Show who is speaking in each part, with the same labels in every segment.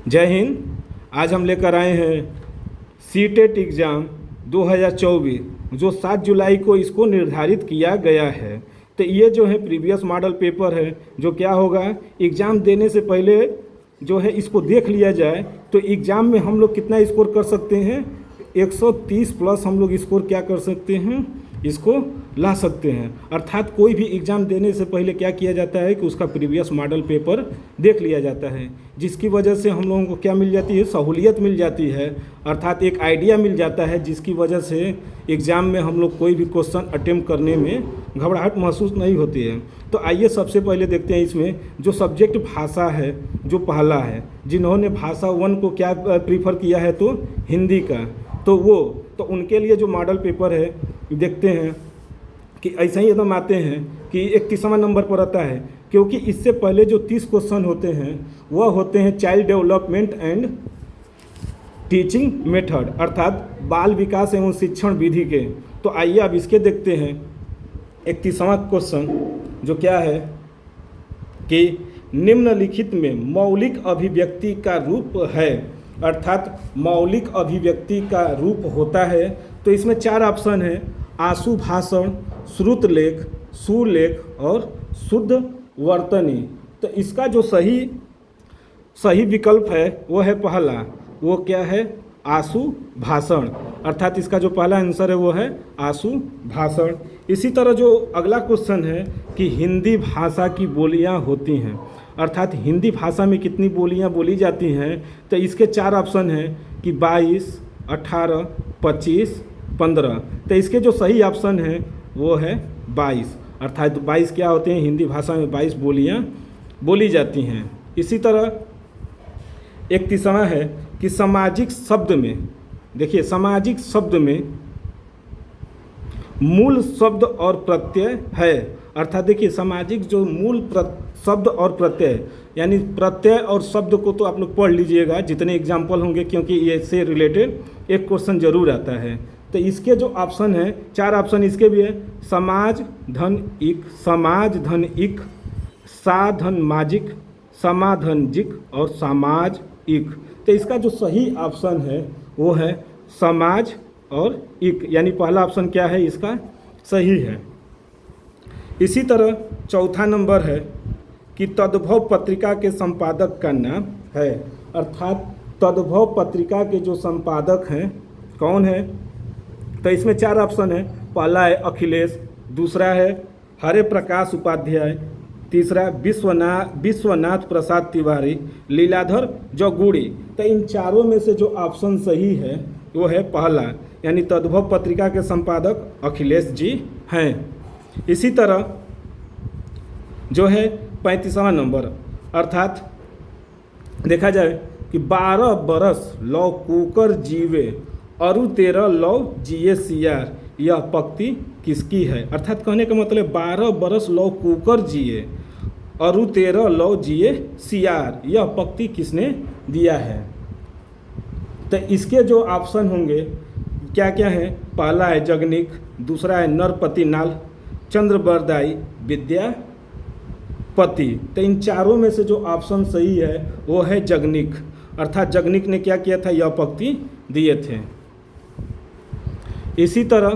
Speaker 1: जय हिंद। आज हम लेकर आए हैं सीटेट एग्ज़ाम 2024 जो 7 जुलाई को इसको निर्धारित किया गया है। तो ये जो है प्रीवियस मॉडल पेपर है। जो क्या होगा, एग्ज़ाम देने से पहले जो है इसको देख लिया जाए तो एग्ज़ाम में हम लोग कितना स्कोर कर सकते हैं, 130 प्लस हम लोग स्कोर क्या कर सकते हैं, इसको ला सकते हैं। अर्थात कोई भी एग्ज़ाम देने से पहले क्या किया जाता है कि उसका प्रीवियस मॉडल पेपर देख लिया जाता है, जिसकी वजह से हम लोगों को क्या मिल जाती है, सहूलियत मिल जाती है। अर्थात एक आइडिया मिल जाता है जिसकी वजह से एग्ज़ाम में हम लोग कोई भी क्वेश्चन अटेम्प्ट करने में घबराहट महसूस नहीं होती है। तो आइए सबसे पहले देखते हैं इसमें जो सब्जेक्ट भाषा है जो पहला है, जिन्होंने भाषा 1 को क्या प्रीफर किया है तो हिंदी का, तो उनके लिए जो मॉडल पेपर है देखते हैं कि ऐसे ही एकदम आते हैं कि 31वां नंबर पर आता है, क्योंकि इससे पहले जो 30 क्वेश्चन होते हैं वह होते हैं child development and teaching method, अर्थात बाल विकास एवं शिक्षण विधि के। तो आइए अब इसके देखते हैं 31वां क्वेश्चन जो क्या है कि निम्नलिखित में मौलिक अभिव्यक्ति का रूप है, अर्थात मौलिक अभिव्यक्ति का रूप होता है। तो इसमें 4 ऑप्शन है, आशु भाषण, श्रुत लेख, सुलेख और शुद्ध वर्तनी। तो इसका जो सही विकल्प है वो है पहला, वो क्या है, आशु भाषण, अर्थात इसका जो पहला आंसर है वो है आशु भाषण। इसी तरह जो अगला क्वेश्चन है कि हिंदी भाषा की बोलियां होती हैं, अर्थात हिंदी भाषा में कितनी बोलियां बोली जाती हैं। तो इसके 4 ऑप्शन हैं कि 22, 18, 25, 15। तो इसके जो सही ऑप्शन है वो है 22, अर्थात 22 क्या होते हैं, हिंदी भाषा में 22 बोलियां बोली जाती हैं। इसी तरह 31वां है कि सामाजिक शब्द में, देखिए सामाजिक शब्द में मूल शब्द और प्रत्यय है, अर्थात देखिए सामाजिक जो मूल शब्द और प्रत्यय, यानी प्रत्यय और शब्द को तो आप लोग पढ़ लीजिएगा जितने एग्जाम्पल होंगे, क्योंकि ये से रिलेटेड एक क्वेश्चन जरूर आता है। तो इसके जो ऑप्शन है 4 ऑप्शन इसके भी है, समाज धन इक, समाज धन इक, साधन माजिक, समाधन जिक और समाज इक। तो इसका जो सही ऑप्शन है वो है समाज और इक, यानी पहला ऑप्शन क्या है इसका सही है। इसी तरह 4था नंबर है कि तद्भव पत्रिका के संपादक का नाम है, अर्थात तद्भव पत्रिका के जो संपादक हैं कौन है। तो इसमें 4 ऑप्शन है, पहला है अखिलेश, दूसरा है हरे प्रकाश उपाध्याय, तीसरा विश्वनाथ प्रसाद तिवारी, लीलाधर जगुड़ी। तो इन चारों में से जो ऑप्शन सही है वो है पहला, यानी तद्भव पत्रिका के संपादक अखिलेश जी हैं। इसी तरह जो है 35वां नंबर, अर्थात देखा जाए कि 12 बरस लौ कुकर जीवे अरु 13 लौ जिए सियार, यह पंक्ति किसकी है। अर्थात कहने का मतलब 12 बरस लौ कुकर जिए अरु 13 लौ जिए सियार, यह पंक्ति किसने दिया है। तो इसके जो ऑप्शन होंगे क्या क्या हैं, पहला है जगनिक, दूसरा है नरपति नाल, चंद्रबरदाई, विद्यापति। तो इन चारों में से जो ऑप्शन सही है वो है जगनिक, अर्थात जगनिक ने क्या किया था, यह पंक्ति दिए थे। इसी तरह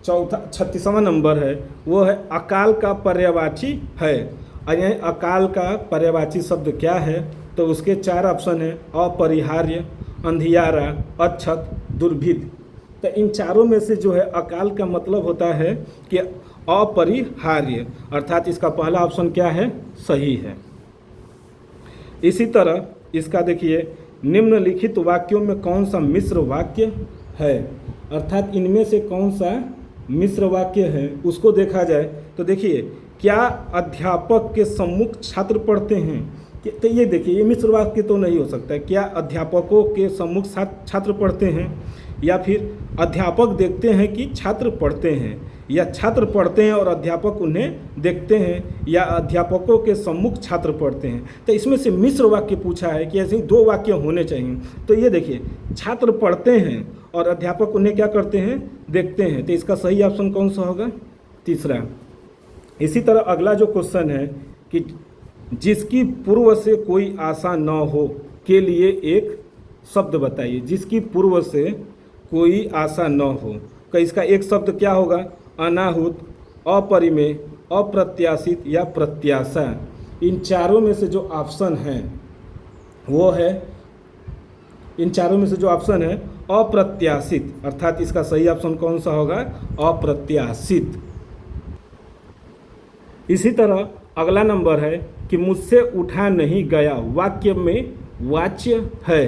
Speaker 1: 36वां नंबर है वो है अकाल का पर्यायवाची है। और यह अकाल का पर्यायवाची शब्द क्या है, तो उसके 4 ऑप्शन है, अपरिहार्य, अंधियारा, अक्षत, दुर्भिद। तो इन चारों में से जो है अकाल का मतलब होता है कि अपरिहार्य, अर्थात इसका पहला ऑप्शन क्या है, सही है। इसी तरह इसका देखिए निम्नलिखित वाक्यों में कौन सा मिश्र वाक्य है, अर्थात इनमें से कौन सा मिश्र वाक्य है उसको देखा जाए। तो देखिए क्या अध्यापक के सम्मुख छात्र पढ़ते हैं, तो ये देखिए ये मिश्र वाक्य तो नहीं हो सकता है। क्या अध्यापकों के सम्मुख छात्र पढ़ते हैं, या फिर अध्यापक देखते हैं कि छात्र पढ़ते हैं, या छात्र पढ़ते हैं और अध्यापक उन्हें देखते हैं, या अध्यापकों के सम्मुख छात्र पढ़ते हैं। तो इसमें से मिश्र वाक्य पूछा है कि ऐसे 2 वाक्य होने चाहिए। तो ये देखिए छात्र पढ़ते हैं और अध्यापक उन्हें क्या करते हैं, देखते हैं। तो इसका सही ऑप्शन कौन सा होगा, तीसरा। इसी तरह अगला जो क्वेश्चन है कि जिसकी पूर्व से कोई आशा न हो के लिए एक शब्द बताइए। जिसकी पूर्व से कोई आशा न हो, तो इसका एक शब्द क्या होगा? अनाहुत, अपरिमेय, अप्रत्याशित या प्रत्याशा। इन चारों में से जो ऑप्शन है वो है, इन चारों में से जो ऑप्शन है अप्रत्याशित, अर्थात इसका सही ऑप्शन कौन सा होगा? अप्रत्याशित। इसी तरह अगला नंबर है कि मुझसे उठा नहीं गया वाक्य में वाच्य है,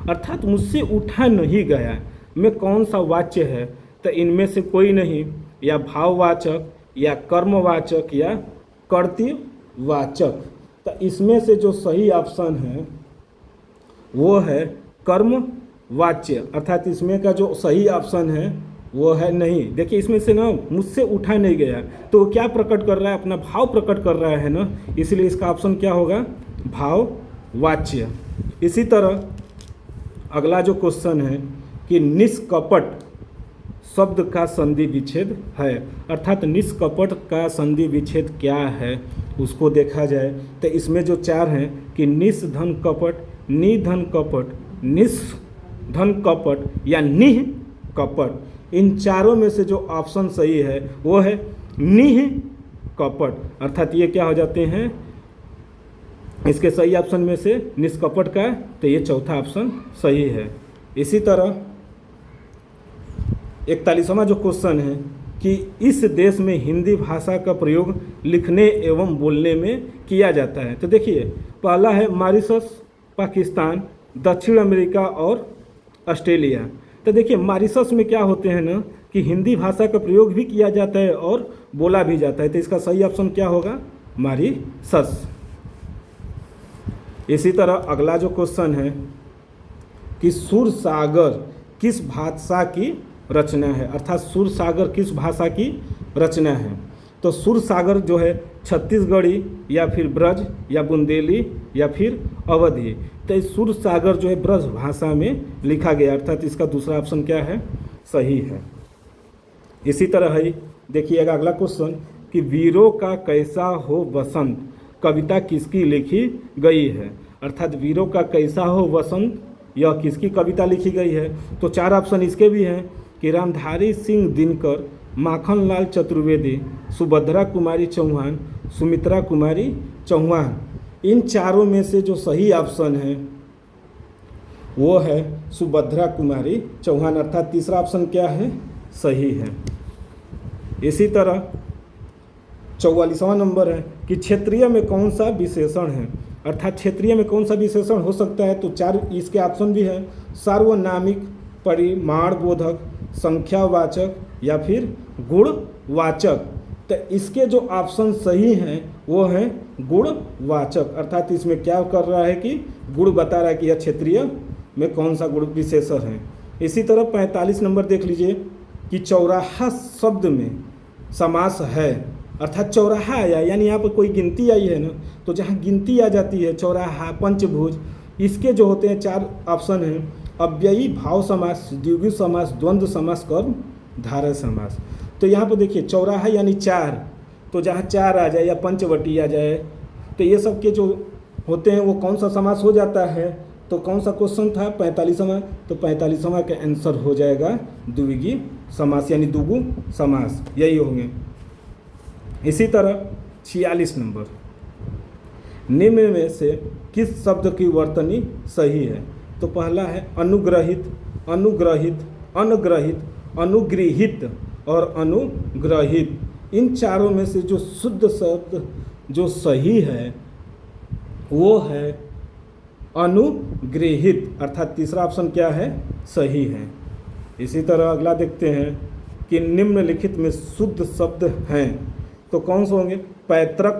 Speaker 1: अर्थात मुझसे उठा नहीं गया में कौन सा वाच्य है? तो इनमें से कोई नहीं, या भाववाचक या कर्मवाचक या कर्तृवाचक। तो इसमें से जो सही ऑप्शन है वो है कर्मवाच्य, अर्थात इसमें का जो सही ऑप्शन है वो है नहीं। देखिए इसमें से ना मुझसे उठा नहीं गया, तो क्या प्रकट कर रहा है? अपना भाव प्रकट कर रहा है ना, इसलिए इसका ऑप्शन क्या होगा? भाववाच्य। इसी तरह अगला जो क्वेश्चन है कि निष्कपट शब्द का संधि विच्छेद है, अर्थात निष्कपट का संधि विच्छेद क्या है उसको देखा जाए तो इसमें जो चार हैं कि निस धन कपट, निधन कपट, निस धन कपट या निह कपट। इन चारों में से जो ऑप्शन सही है वो है निह कपट, अर्थात ये क्या हो जाते हैं? इसके सही ऑप्शन में से निष्कपट का, तो ये चौथा ऑप्शन सही है। इसी तरह 41वां जो क्वेश्चन है कि इस देश में हिंदी भाषा का प्रयोग लिखने एवं बोलने में किया जाता है। तो देखिए पहला है मॉरिशस, पाकिस्तान, दक्षिण अमेरिका और ऑस्ट्रेलिया। तो देखिए मॉरिशस में क्या होते हैं ना कि हिंदी भाषा का प्रयोग भी किया जाता है और बोला भी जाता है, तो इसका सही ऑप्शन क्या होगा? मॉरिशस। इसी तरह अगला जो क्वेश्चन है कि सुरसागर किस भाषा की रचना है, अर्थात सुरसागर किस भाषा की रचना है? तो सुरसागर जो है छत्तीसगढ़ी या फिर ब्रज या बुंदेली या फिर अवधी। तो इस सुरसागर जो है ब्रज भाषा में लिखा गया, अर्थात इसका दूसरा ऑप्शन क्या है? सही है। इसी तरह है देखिएगा अगला क्वेश्चन कि वीरों का कैसा हो बसंत कविता किसकी लिखी गई है, अर्थात वीरों का कैसा हो वसंत यह किसकी कविता लिखी गई है? तो चार ऑप्शन इसके भी हैं कि रामधारी सिंह दिनकर, माखनलाल चतुर्वेदी, सुभद्रा कुमारी चौहान, सुमित्रा कुमारी चौहान। इन चारों में से जो सही ऑप्शन है वो है सुभद्रा कुमारी चौहान, अर्थात तीसरा ऑप्शन क्या है? सही है। इसी तरह 44वां नंबर है कि क्षेत्रीय में कौन सा विशेषण है, अर्थात क्षेत्रीय में कौन सा विशेषण हो सकता है? तो चार इसके ऑप्शन भी हैं, सार्वनामिक, परिमाणबोधक, संख्यावाचक या फिर गुणवाचक। तो इसके जो ऑप्शन सही हैं वो हैं गुणवाचक, अर्थात इसमें क्या कर रहा है कि गुण बता रहा है कि यह क्षेत्रीय में कौन सा गुण विशेषण है। इसी तरह 45 नंबर देख लीजिए कि चौराहा शब्द में समास है, अर्थात चौराहा आया यानी यहाँ पर कोई गिनती आई है ना, तो जहाँ गिनती आ जाती है चौराहा, पंचभुज, इसके जो होते हैं चार ऑप्शन हैं अव्ययी, भाव समास, द्विगु समास, द्वंद्व समास, कर्म धारय समास। तो यहाँ पर देखिए चौराहा यानी चार, तो जहाँ चार आ जाए या पंचवटी आ जाए तो ये सब के जो होते हैं वो कौन सा समास हो जाता है? तो कौन सा क्वेश्चन था? 45वां। तो 45वां का आंसर हो जाएगा द्विगु समास यानी दुगु समास, यही होंगे। इसी तरह 46 नंबर, निम्न में से किस शब्द की वर्तनी सही है? तो पहला है अनुग्रहित, अनुग्रहित, अनग्रहित, अनुगृहित और अनुग्रहित। इन चारों में से जो शुद्ध शब्द जो सही है वो है अनुगृहित, अर्थात तीसरा ऑप्शन क्या है? सही है। इसी तरह अगला देखते हैं कि निम्नलिखित में शुद्ध शब्द हैं, तो कौन से होंगे? पैतृक,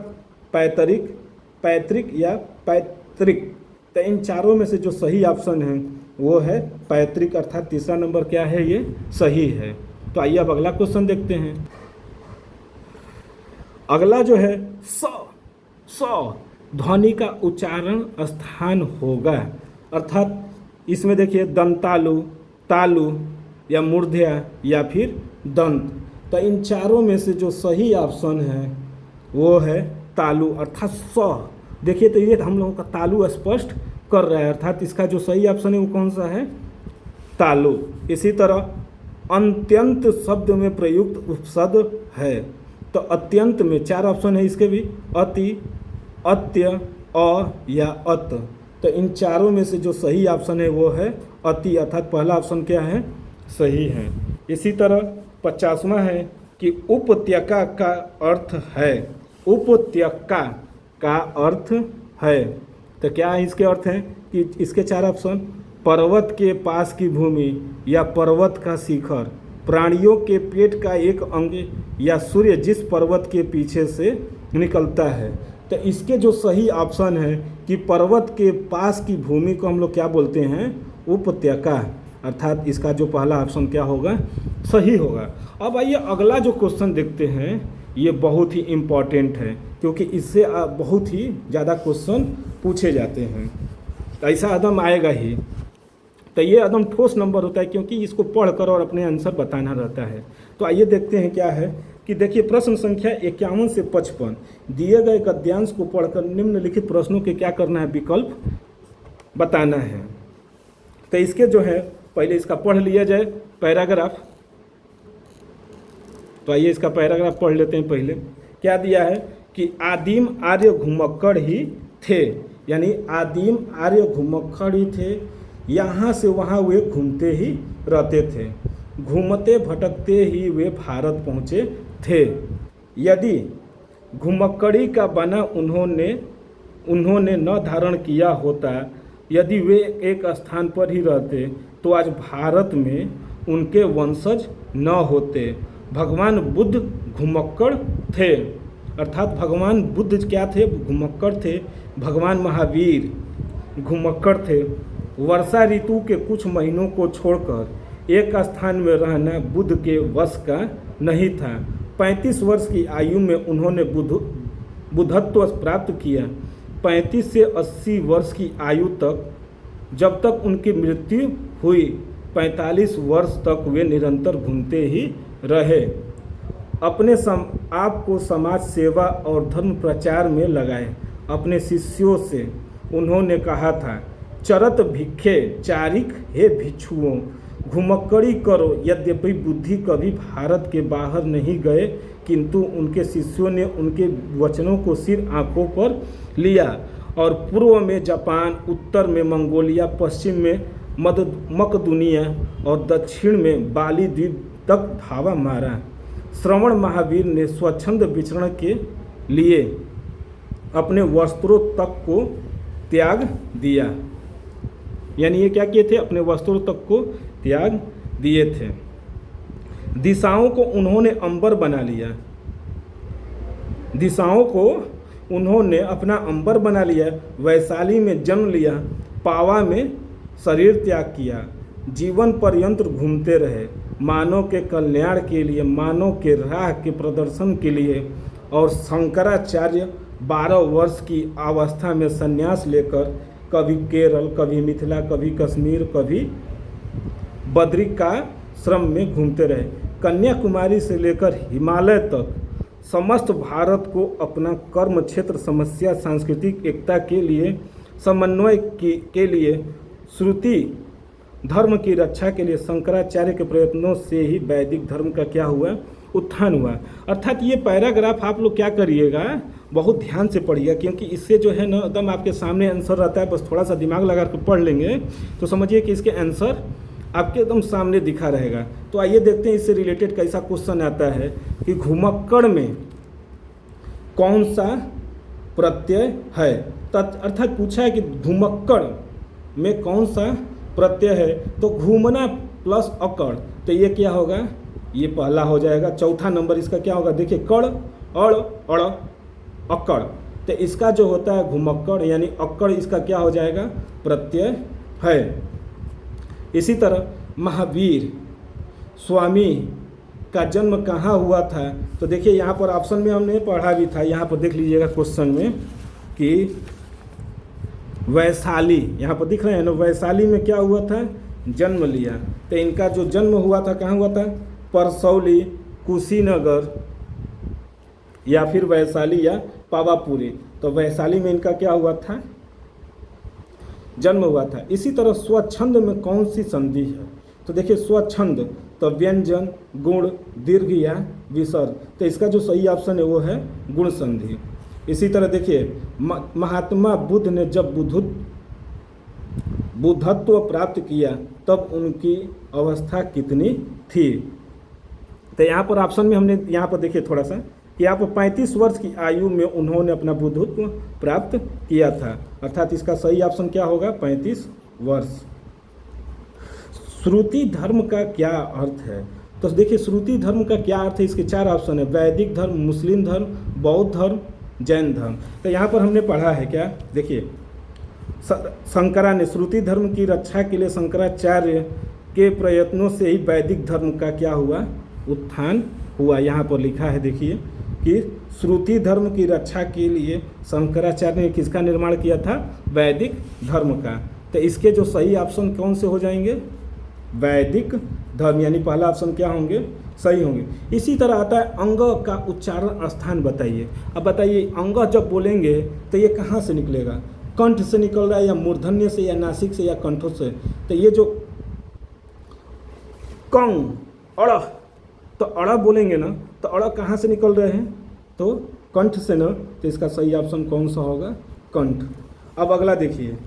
Speaker 1: पैतरिक, पैतृक या पैतृक। तो इन चारों में से जो सही ऑप्शन है वो है पैतृक, अर्थात तीसरा नंबर क्या है? ये सही है। तो आइए अब अगला क्वेश्चन देखते हैं। अगला जो है स ध्वनि का उच्चारण स्थान होगा, अर्थात इसमें देखिए दंतालु, तालु या मूर्धया या फिर दंत। तो इन चारों में से जो सही ऑप्शन है वो है तालु, अर्थात स देखिए तो ये हम लोगों का तालु स्पष्ट कर रहा है, अर्थात इसका जो सही ऑप्शन है वो कौन सा है, तालु। इसी तरह अत्यंत शब्द में प्रयुक्त उपसद है, तो अत्यंत में 4 ऑप्शन है इसके भी, अति, अत्य, अ या अत। तो इन चारों में से जो सही ऑप्शन है वो है अति, अर्थात पहला ऑप्शन क्या है, सही है। इसी तरह 50वां है कि उपत्यका का अर्थ है, उपत्यका का अर्थ है, तो क्या है इसके अर्थ हैं कि इसके 4 ऑप्शन, पर्वत के पास की भूमि या पर्वत का शिखर, प्राणियों के पेट का एक अंग या सूर्य जिस पर्वत के पीछे से निकलता है। तो इसके जो सही ऑप्शन है कि पर्वत के पास की भूमि को हम लोग क्या बोलते हैं, उपत्यका, अर्थात इसका जो पहला ऑप्शन क्या होगा, सही होगा। अब आइए अगला जो क्वेश्चन देखते हैं, ये बहुत ही इम्पॉर्टेंट है क्योंकि इससे बहुत ही ज़्यादा क्वेश्चन पूछे जाते हैं, ऐसा एकदम आएगा ही। तो ये एकदम ठोस नंबर होता है क्योंकि इसको पढ़कर और अपने आंसर बताना रहता है। तो आइए देखते हैं क्या है कि देखिए प्रश्न संख्या 51 से 55 दिए गए गद्यांश को पढ़कर निम्नलिखित प्रश्नों के क्या करना है, विकल्प बताना है। तो इसके जो है पहले इसका पढ़ लिया जाए पैराग्राफ। तो आइए इसका पैराग्राफ पढ़ लेते हैं। पहले क्या दिया है कि आदिम आर्य घुमक्कड़ ही थे, यानी आदिम आर्य घुमक्कड़ ही थे, यहाँ से वहाँ वे घूमते ही रहते थे, घूमते भटकते ही वे भारत पहुँचे थे। यदि घुमक्कड़ी का बना उन्होंने न धारण किया होता, यदि वे एक स्थान पर ही रहते तो आज भारत में उनके वंशज न होते। भगवान बुद्ध घुमक्कड़ थे, अर्थात भगवान बुद्ध क्या थे, घुमक्कड़ थे। भगवान महावीर घुमक्कड़ थे। वर्षा ऋतु के कुछ महीनों को छोड़कर एक स्थान में रहना बुद्ध के वश का नहीं था। 35 वर्ष की आयु में उन्होंने बुद्धत्व प्राप्त किया। 35 से 80 वर्ष की आयु तक, जब तक उनकी मृत्यु हुई, 45 वर्ष तक वे निरंतर घूमते ही रहे। अपने आप को समाज सेवा और धर्म प्रचार में लगाए। अपने शिष्यों से उन्होंने कहा था, चरत भिक्षे चारिक हे भिक्षुओं, घुमक्कड़ी करो। यद्यपि बुद्धि कभी भारत के बाहर नहीं गए, किंतु उनके शिष्यों ने उनके वचनों को सिर आंखों पर लिया और पूर्व में जापान, उत्तर में मंगोलिया, पश्चिम में मकदूनिया और दक्षिण में बाली द्वीप तक धावा मारा। श्रवण महावीर ने स्वच्छंद विचरण के लिए अपने वस्त्रों तक को त्याग दिया, यानी ये क्या किए थे, अपने वस्त्रों तक को त्याग दिए थे। दिशाओं को उन्होंने अंबर बना लिया, दिशाओं को उन्होंने अपना अंबर बना लिया। वैशाली में जन्म लिया, पावा में शरीर त्याग किया। जीवन पर्यंत घूमते रहे, मानव के कल्याण के लिए, मानव के राह के प्रदर्शन के लिए। और शंकराचार्य 12 वर्ष की अवस्था में संन्यास लेकर कभी केरल, कभी मिथिला, कभी कश्मीर, कभी बद्रिकाश्रम में घूमते रहे। कन्याकुमारी से लेकर हिमालय तक समस्त भारत को अपना कर्म क्षेत्र, समस्या, सांस्कृतिक एकता के लिए, समन्वय के लिए, श्रुति धर्म की रक्षा के लिए शंकराचार्य के प्रयत्नों से ही वैदिक धर्म का क्या हुआ, उत्थान हुआ। अर्थात ये पैराग्राफ आप लोग क्या करिएगा, बहुत ध्यान से पढ़िएगा, क्योंकि इससे जो है ना एकदम आपके सामने आंसर रहता है। बस थोड़ा सा दिमाग लगा कर पढ़ लेंगे तो समझिए कि इसके आंसर आपके एकदम सामने दिखा रहेगा। तो आइए देखते हैं इससे रिलेटेड कैसा क्वेश्चन आता है कि घुमक्कड़ में कौन सा प्रत्यय है। अर्थात पूछा है कि घुमक्कड़ में कौन सा प्रत्यय है, तो घूमना प्लस अकड़, तो ये क्या होगा, ये पहला हो जाएगा। चौथा नंबर इसका क्या होगा, देखिए कड़, अड़, अड़, अकड़, तो इसका जो होता है घुमक्कड़ यानी अक्कड़, इसका क्या हो जाएगा, प्रत्यय है। इसी तरह महावीर स्वामी का जन्म कहाँ हुआ था, तो देखिए यहाँ पर ऑप्शन में हमने पढ़ा भी था, यहाँ पर देख लीजिएगा क्वेश्चन में कि वैशाली, यहाँ पर दिख रहे हैं ना, वैशाली में क्या हुआ था, जन्म लिया। तो इनका जो जन्म हुआ था कहाँ हुआ था, परसौली, कुशीनगर या फिर वैशाली या पावापुरी। तो वैशाली में इनका क्या हुआ था, जन्म हुआ था। इसी तरह स्वच्छंद में कौन सी संधि है, तो देखिए स्वच्छंद तो व्यंजन, गुण, दीर्घ या विसर्ग, तो इसका जो सही ऑप्शन है वो है गुण संधि। इसी तरह देखिए महात्मा बुद्ध ने जब बुद्धत्व प्राप्त किया तब उनकी अवस्था कितनी थी, तो यहाँ पर ऑप्शन में हमने यहाँ पर देखिए थोड़ा सा कि यहाँ पर 35 वर्ष की आयु में उन्होंने अपना बुद्धत्व प्राप्त किया था, अर्थात इसका सही ऑप्शन क्या होगा 35 वर्ष। श्रुति धर्म का क्या अर्थ है, तो देखिए श्रुति धर्म का क्या अर्थ है, इसके 4 ऑप्शन है, वैदिक धर्म, मुस्लिम धर्म, बौद्ध धर्म, जैन धर्म। तो यहाँ पर हमने पढ़ा है क्या, देखिए शंकरा ने श्रुति धर्म की रक्षा के लिए शंकराचार्य के प्रयत्नों से ही वैदिक धर्म का क्या हुआ, उत्थान हुआ। यहाँ पर लिखा है देखिए कि श्रुति धर्म की रक्षा के लिए शंकराचार्य ने किसका निर्माण किया था, वैदिक धर्म का। तो इसके जो सही ऑप्शन कौन से हो जाएंगे, वैदिक धर्म, यानी पहला ऑप्शन क्या होंगे, सही होंगे। इसी तरह आता है अंग का उच्चारण स्थान बताइए। अब बताइए अंग जब बोलेंगे तो ये कहाँ से निकलेगा, कंठ से निकल रहा है या मूर्धन्य से या नासिक से या कंठों से, तो ये जो कंग अड़, तो अड़ बोलेंगे ना, तो अड़ कहाँ से निकल रहे हैं, तो कंठ से ना, तो इसका सही ऑप्शन कौन सा होगा, कंठ। अब अगला देखिए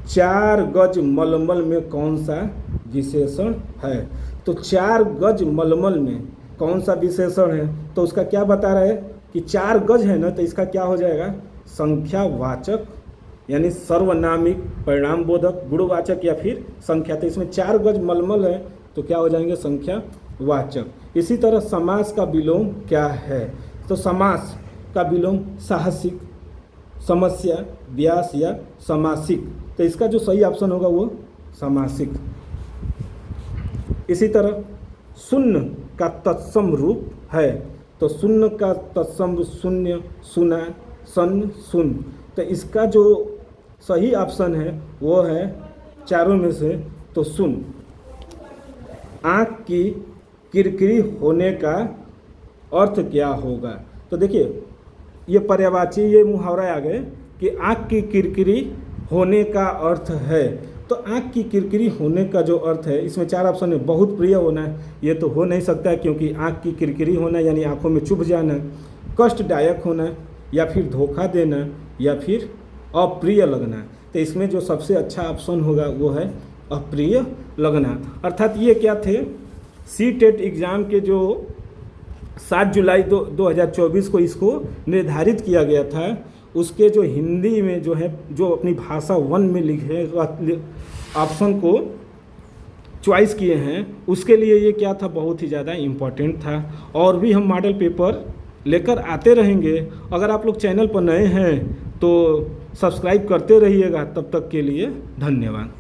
Speaker 1: 4 गज मलमल में कौन सा विशेषण है, तो 4 गज मलमल में कौन सा विशेषण है, तो उसका क्या बता रहा है कि 4 गज है ना, तो इसका क्या हो जाएगा, संख्यावाचक, यानी सर्वनामिक, परिणामबोधक, गुणवाचक या फिर संख्या। तो इसमें 4 गज मलमल है तो क्या हो जाएंगे, संख्यावाचक। इसी तरह समास का विलोम क्या है, तो समास का विलोम साहसिक, समस्या, व्यास या समासिक, तो इसका जो सही ऑप्शन होगा वो समासिक। इसी तरह शून्य का तत्सम रूप है, तो शून्य का तत्सम शून्य, सुना, सन, सुन, तो इसका जो सही ऑप्शन है वो है चारों में से तो सुन। आँख की किरकिरी होने का अर्थ क्या होगा, तो देखिए ये पर्यायवाची, ये मुहावरा आ गए कि आँख की किरकिरी होने का अर्थ है। तो आँख की किरकिरी होने का जो अर्थ है, इसमें 4 ऑप्शन है, बहुत प्रिय होना, ये तो हो नहीं सकता है क्योंकि आँख की किरकिरी होना यानी आँखों में चुभ जाना, कष्टदायक होना या फिर धोखा देना या फिर अप्रिय लगना। तो इसमें जो सबसे अच्छा ऑप्शन होगा वो है अप्रिय लगना। अर्थात ये क्या थे, सीटेट एग्ज़ाम के जो 7 जुलाई 2024 को इसको निर्धारित किया गया था, उसके जो हिंदी में जो है, जो अपनी भाषा 1 में लिखे ऑप्शन को चॉइस किए हैं, उसके लिए ये क्या था, बहुत ही ज़्यादा इम्पोर्टेंट था। और भी हम मॉडल पेपर लेकर आते रहेंगे। अगर आप लोग चैनल पर नए हैं तो सब्सक्राइब करते रहिएगा। तब तक के लिए धन्यवाद।